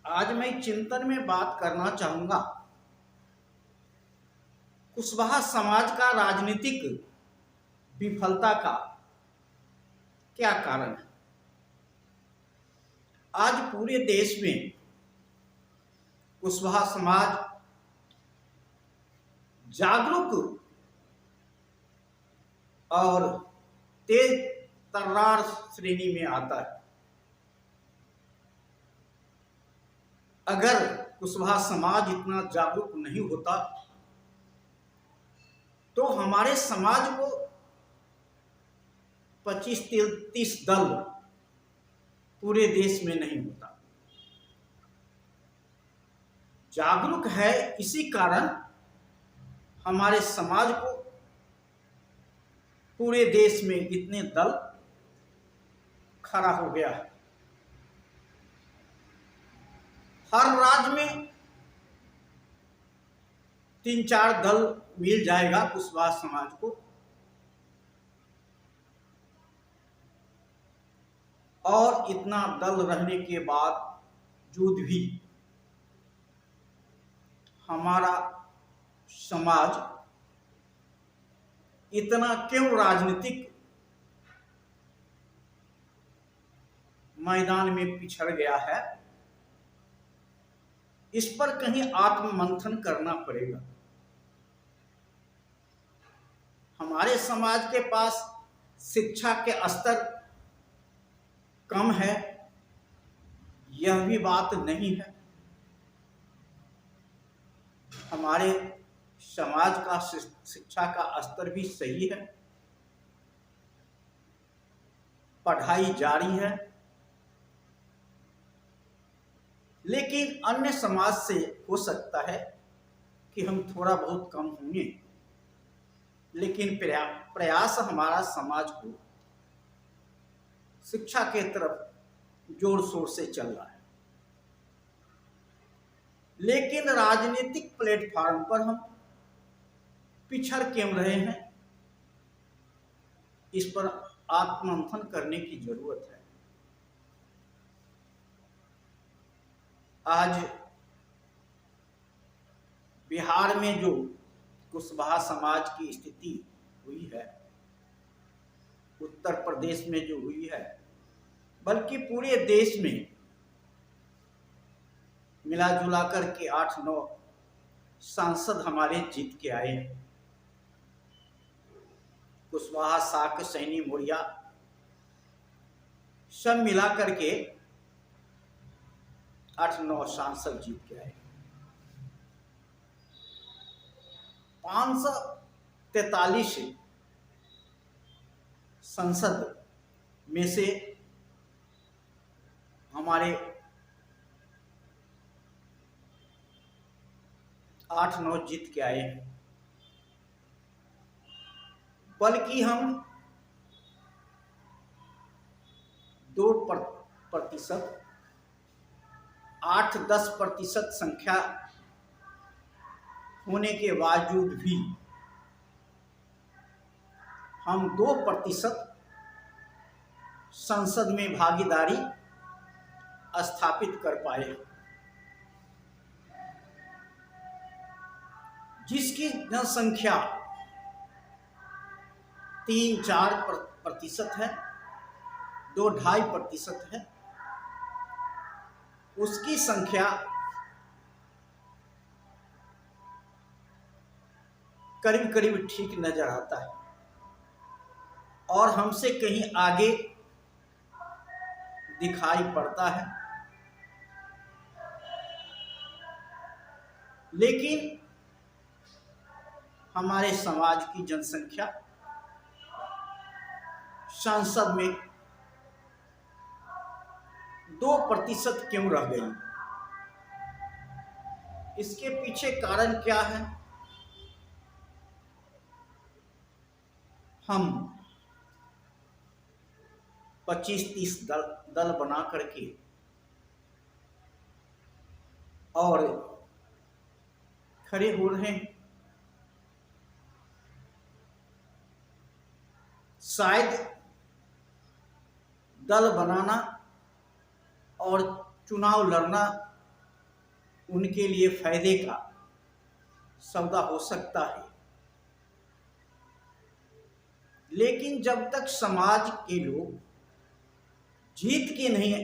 आज मैं चिंतन में बात करना चाहूंगा कुशवाहा समाज का राजनीतिक विफलता का क्या कारण है। आज पूरे देश में कुशवाहा समाज जागरूक और तेज तर्रार श्रेणी में आता है। अगर कुशवाहा समाज इतना जागरूक नहीं होता तो हमारे समाज को 25-30 दल पूरे देश में नहीं होता। जागरूक है, इसी कारण हमारे समाज को पूरे देश में इतने दल खड़ा हो गया है। हर राज्य में 3-4 दल मिल जाएगा कुशवाहा समाज को, और इतना दल रहने के बावजूद भी हमारा समाज इतना क्यों राजनीतिक मैदान में पिछड़ गया है, इस पर कहीं आत्ममंथन करना पड़ेगा। हमारे समाज के पास शिक्षा के स्तर कम है, यह भी बात नहीं है। हमारे समाज का शिक्षा का स्तर भी सही है, पढ़ाई जारी है, लेकिन अन्य समाज से हो सकता है कि हम थोड़ा बहुत कम होंगे, लेकिन प्रयास हमारा समाज को शिक्षा के तरफ जोर शोर से चल रहा है। लेकिन राजनीतिक प्लेटफॉर्म पर हम पिछड़ क्यों रहे हैं, इस पर आत्ममंथन करने की जरूरत है। आज बिहार में जो कुशवाहा समाज की स्थिति हुई है, उत्तर प्रदेश में जो हुई है, बल्कि पूरे देश में मिला जुला कर के 8-9 सांसद हमारे जीत के आए हैं। कुशवाहा, साक, सैनी, मोरिया सब मिला कर के 8-9 सांसद जीत के आए। 543 संसद में से हमारे 8-9 जीत के आए हैं, बल्कि हम 2%, 8-10% संख्या होने के बावजूद भी हम 2% संसद में भागीदारी स्थापित कर पाए, जिसकी जनसंख्या 3-4% है, 2-2.5% है, उसकी संख्या करीब करीब ठीक नजर आता है, और हमसे कहीं आगे दिखाई पड़ता है। लेकिन हमारे समाज की जनसंख्या संसद में 2% क्यों रह गई? इसके पीछे कारण क्या है? हम 25-30 दल बना करके और खड़े हो रहे हैं। शायद दल बनाना और चुनाव लड़ना उनके लिए फायदे का सौदा हो सकता है, लेकिन जब तक समाज के लोग जीत के नहीं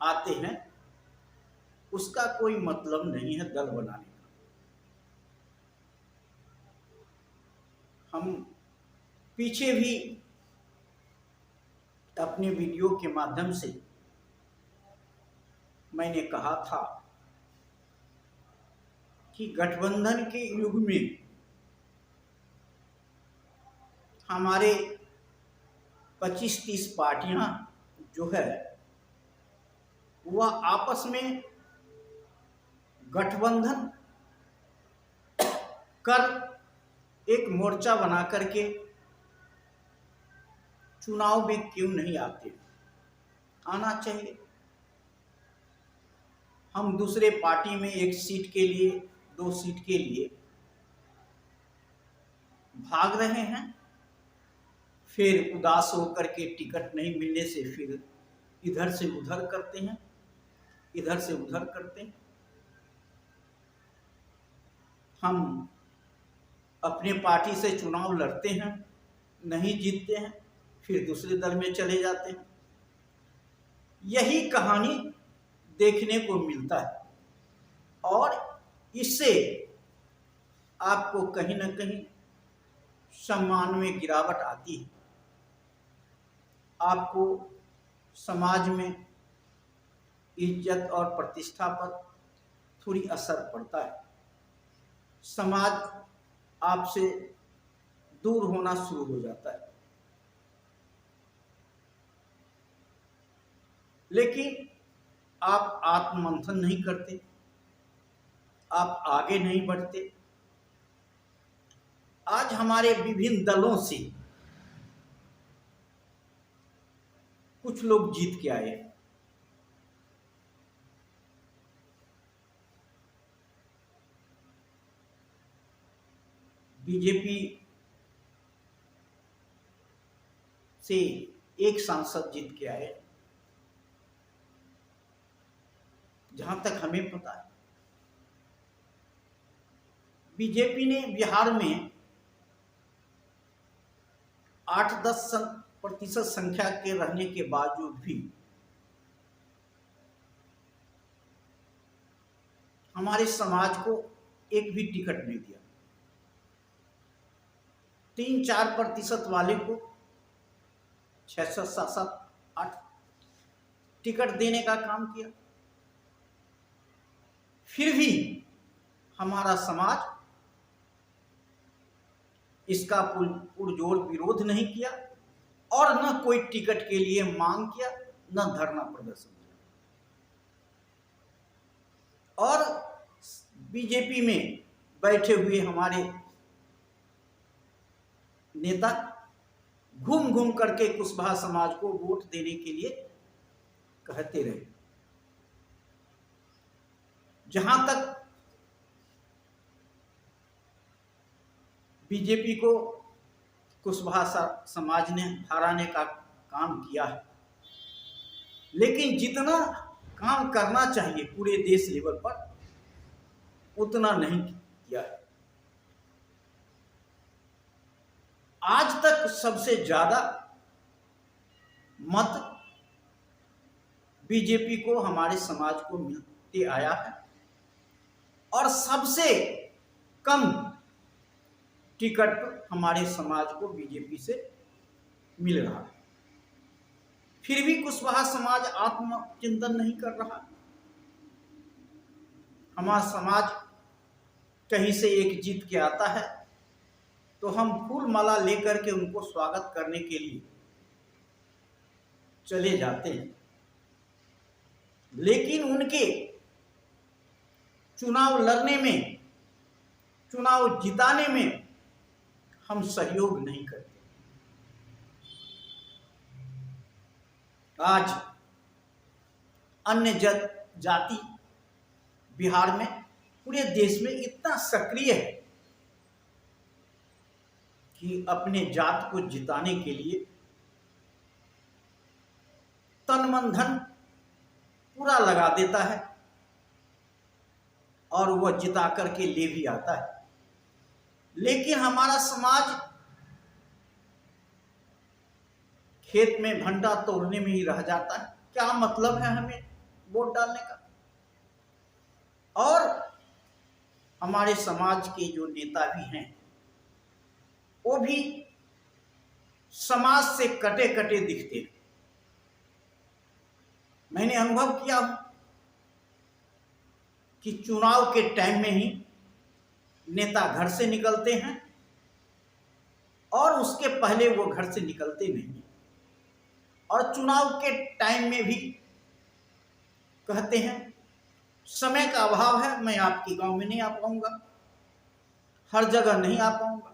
आते हैं, उसका कोई मतलब नहीं है दल बनाने का। हम पीछे भी अपने वीडियो के माध्यम से मैंने कहा था कि गठबंधन के युग में हमारे 25-30 पार्टियां जो है वह आपस में गठबंधन कर एक मोर्चा बना करके चुनाव में क्यों नहीं आते? आना चाहिए। हम दूसरे पार्टी में 1 सीट के लिए, 2 सीट के लिए भाग रहे हैं, फिर उदास होकर के टिकट नहीं मिलने से फिर इधर से उधर करते हैं, इधर से उधर करते हैं। हम अपने पार्टी से चुनाव लड़ते हैं, नहीं जीतते हैं, फिर दूसरे दल में चले जाते हैं। यही कहानी देखने को मिलता है और इससे आपको कहीं ना कहीं सम्मान में गिरावट आती है, आपको समाज में इज्जत और प्रतिष्ठा पर थोड़ी असर पड़ता है, समाज आपसे दूर होना शुरू हो जाता है। लेकिन आप आत्ममंथन नहीं करते, आप आगे नहीं बढ़ते। आज हमारे विभिन्न दलों से कुछ लोग जीत के आए हैं, बीजेपी से एक सांसद जीत के आए, जहां तक हमें पता है। बीजेपी ने बिहार में 8-10% संख्या के रहने के बावजूद भी हमारे समाज को एक भी टिकट नहीं दिया। 3-4% वाले को 6-7-8 टिकट देने का काम किया। फिर भी हमारा समाज इसका पुरजोर विरोध नहीं किया और न कोई टिकट के लिए मांग किया, न धरना प्रदर्शन किया। और बीजेपी में बैठे हुए हमारे नेता घूम घूम करके कुशवाहा समाज को वोट देने के लिए कहते रहे। जहां तक बीजेपी को कुशवाहा समाज ने हराने का काम किया है, लेकिन जितना काम करना चाहिए पूरे देश लेवल पर उतना नहीं किया है। आज तक सबसे ज्यादा मत बीजेपी को हमारे समाज को मिलते आया है और सबसे कम टिकट हमारे समाज को बीजेपी से मिल रहा है। फिर भी कुशवाहा समाज आत्मचिंतन नहीं कर रहा। हमारा समाज कहीं से एक जीत के आता है तो हम फूल माला लेकर के उनको स्वागत करने के लिए चले जाते हैं, लेकिन उनके चुनाव लड़ने में, चुनाव जिताने में हम सहयोग नहीं करते। आज अन्य जाति बिहार में, पूरे देश में इतना सक्रिय है कि अपने जात को जिताने के लिए तन मन धन पूरा लगा देता है और वह जिता करके ले भी आता है। लेकिन हमारा समाज खेत में भंटा तोड़ने में ही रह जाता है। क्या मतलब है हमें वोट डालने का? और हमारे समाज के जो नेता भी हैं वो भी समाज से कटे कटे दिखते हैं। मैंने अनुभव किया कि चुनाव के टाइम में ही नेता घर से निकलते हैं और उसके पहले वो घर से निकलते नहीं, और चुनाव के टाइम में भी कहते हैं समय का अभाव है, मैं आपके गांव में नहीं आ पाऊंगा, हर जगह नहीं आ पाऊंगा।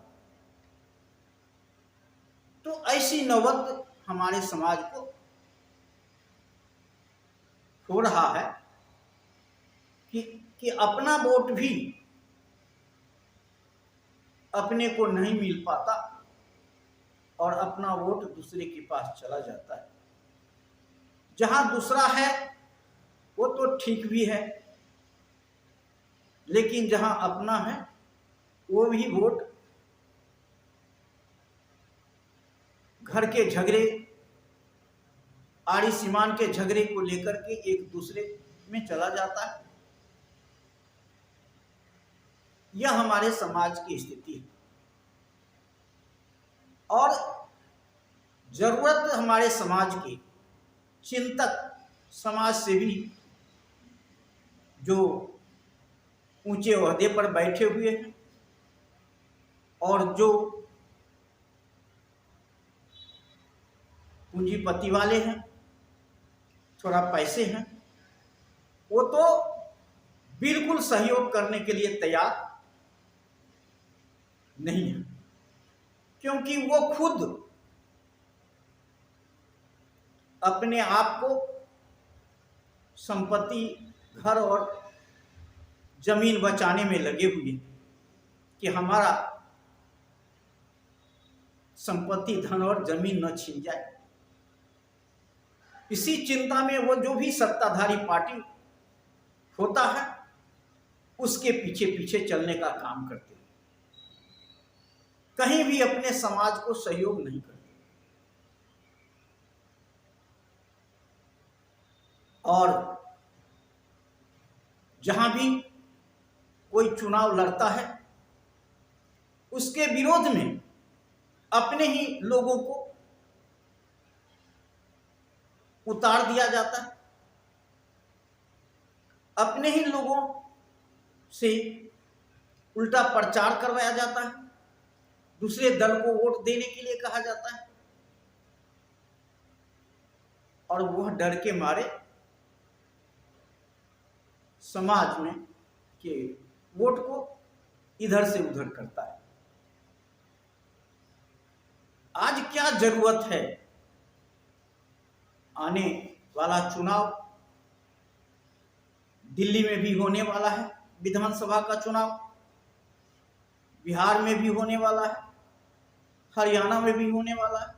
तो ऐसी नौबत हमारे समाज को हो रहा है कि अपना वोट भी अपने को नहीं मिल पाता और अपना वोट दूसरे के पास चला जाता है। जहां दूसरा है वो तो ठीक भी है, लेकिन जहां अपना है वो भी वोट घर के झगड़े, आड़ी सीमान के झगड़े को लेकर के एक दूसरे में चला जाता है। यह हमारे समाज की स्थिति है और जरूरत हमारे समाज के चिंतक, समाज सेवी जो ऊंचे ओहदे पर बैठे हुए हैं और जो पूंजीपति वाले हैं, थोड़ा पैसे हैं, वो तो बिल्कुल सहयोग करने के लिए तैयार नहीं है, क्योंकि वो खुद अपने आप को संपत्ति, घर और जमीन बचाने में लगे हुए कि हमारा संपत्ति, धन और जमीन न छीन जाए। इसी चिंता में वो जो भी सत्ताधारी पार्टी होता है उसके पीछे पीछे चलने का काम करते हैं, कहीं भी अपने समाज को सहयोग नहीं करते। और जहां भी कोई चुनाव लड़ता है उसके विरोध में अपने ही लोगों को उतार दिया जाता है, अपने ही लोगों से उल्टा प्रचार करवाया जाता है, दूसरे दल को वोट देने के लिए कहा जाता है और वह डर के मारे समाज में के वोट को इधर से उधर करता है। आज क्या जरूरत है? आने वाला चुनाव दिल्ली में भी होने वाला है, विधानसभा का चुनाव बिहार में भी होने वाला है, हरियाणा में भी होने वाला है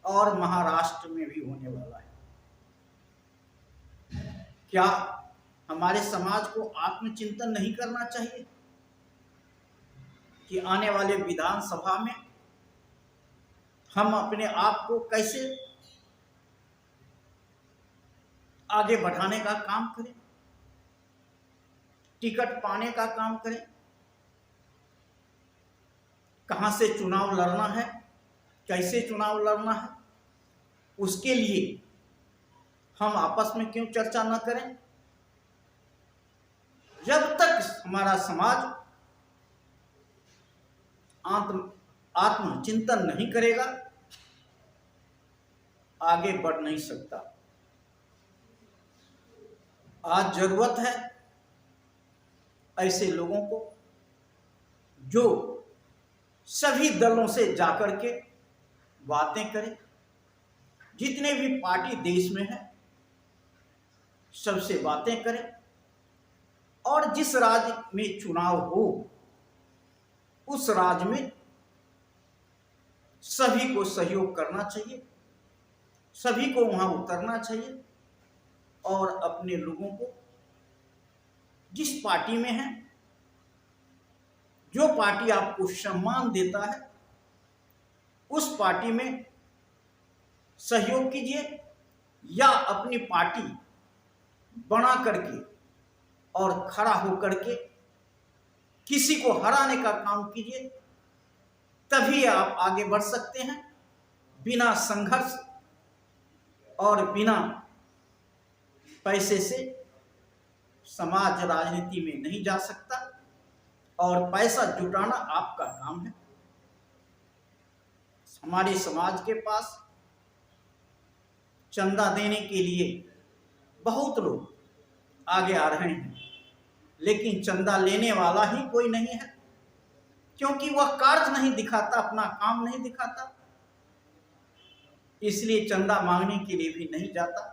और महाराष्ट्र में भी होने वाला है। क्या हमारे समाज को आत्मचिंतन नहीं करना चाहिए कि आने वाले विधानसभा में हम अपने आप को कैसे आगे बढ़ाने का काम करें, टिकट पाने का काम करें, कहां से चुनाव लड़ना है, कैसे चुनाव लड़ना है, उसके लिए हम आपस में क्यों चर्चा न करें? जब तक हमारा समाज आत्मचिंतन नहीं करेगा आगे बढ़ नहीं सकता। आज जरूरत है ऐसे लोगों को जो सभी दलों से जाकर के बातें करें, जितने भी पार्टी देश में है सबसे बातें करें और जिस राज्य में चुनाव हो उस राज्य में सभी को सहयोग करना चाहिए, सभी को वहां उतरना चाहिए और अपने लोगों को जिस पार्टी में हैं, जो पार्टी आपको सम्मान देता है, उस पार्टी में सहयोग कीजिए या अपनी पार्टी बना करके और खड़ा होकर के किसी को हराने का काम कीजिए, तभी आप आगे बढ़ सकते हैं। बिना संघर्ष और बिना पैसे से समाज राजनीति में नहीं जा सकता, और पैसा जुटाना आपका काम है। हमारे समाज के पास चंदा देने के लिए बहुत लोग आगे आ रहे हैं, लेकिन चंदा लेने वाला ही कोई नहीं है, क्योंकि वह कार्य नहीं दिखाता, अपना काम नहीं दिखाता, इसलिए चंदा मांगने के लिए भी नहीं जाता।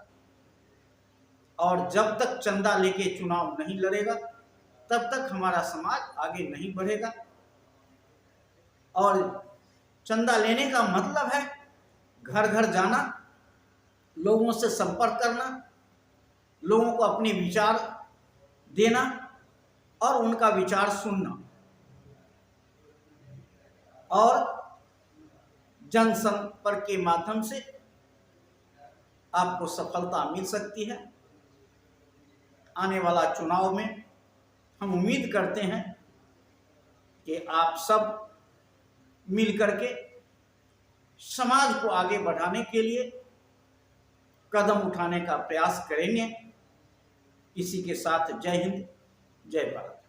और जब तक चंदा लेके चुनाव नहीं लड़ेगा, तब तक हमारा समाज आगे नहीं बढ़ेगा। और चंदा लेने का मतलब है घर घर जाना, लोगों से संपर्क करना, लोगों को अपने विचार देना और उनका विचार सुनना, और जनसंपर्क के माध्यम से आपको सफलता मिल सकती है। आने वाला चुनाव में हम उम्मीद करते हैं कि आप सब मिल करके समाज को आगे बढ़ाने के लिए कदम उठाने का प्रयास करेंगे। इसी के साथ जय हिंद, जय भारत।